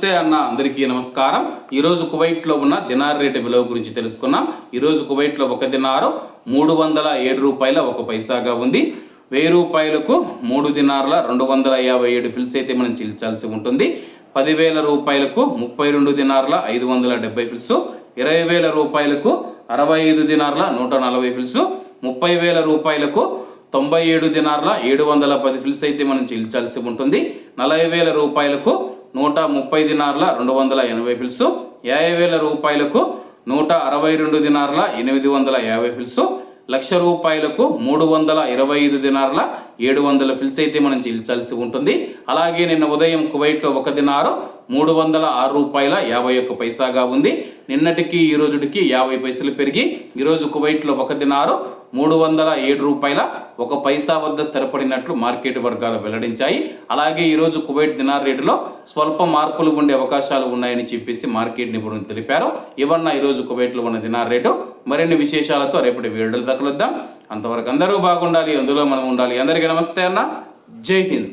నమస్తే అన్న, అందరికీ నమస్కారం. ఈరోజు కువైట్లో ఉన్న దినార్ రేటు విలువ గురించి తెలుసుకున్నాం. ఈరోజు కువైట్లో ఒక దినారు 307 రూపాయల 1 పైసాగా ఉంది. 1000 రూపాయలకు 3 దినార్ల 257 ఫిల్స్ అయితే మనం చెల్లించాల్సి ఉంటుంది. 10,000 రూపాయలకు 32 దినార్ల 570 ఫిల్స్, 20,000 రూపాయలకు 65 దినార్ల 140 ఫిల్స్, 30,000 రూపాయలకు 97 దినార్ల 710 ఫిల్స్ అయితే మనం చెల్లించాల్సి ఉంటుంది. 40,000 రూపాయలకు 130 దినార్ల 280 ఫిల్స్, 50,000 రూపాయలకు 162 దినార్ల 850 ఫిల్స్, 1,00,000 రూపాయలకు 325 దినార్ల 700 ఫిల్స్ అయితే మనం చెల్లించాల్సి ఉంటుంది. అలాగే నిన్న ఉదయం కువైట్లో ఒక దినారు 306 రూపాయల 51 పైసాగా ఉంది. నిన్నటికి ఈ రోజుకి 50 పైసలు పెరిగి ఈరోజు కువైట్లో ఒక దినారు 307 రూపాయల 1 పైసా వద్ద స్థిరపడినట్లు మార్కెట్ వర్గాలు వెల్లడించాయి. అలాగే ఈరోజు కువైట్ దినార్ రేటులో స్వల్ప మార్పులు ఉండే అవకాశాలు ఉన్నాయని చెప్పేసి మార్కెట్ నిపుణులు తెలిపారు. ఇవన్న ఈరోజు కువైట్లో ఉన్న దినార్ రేటు. మరిన్ని విశేషాలతో రేపటి వీడియోలు కలుద్దాం. అంతవరకు అందరూ బాగుండాలి, అందులో మనం ఉండాలి. అందరికీ నమస్తే అన్న, జై హింద్.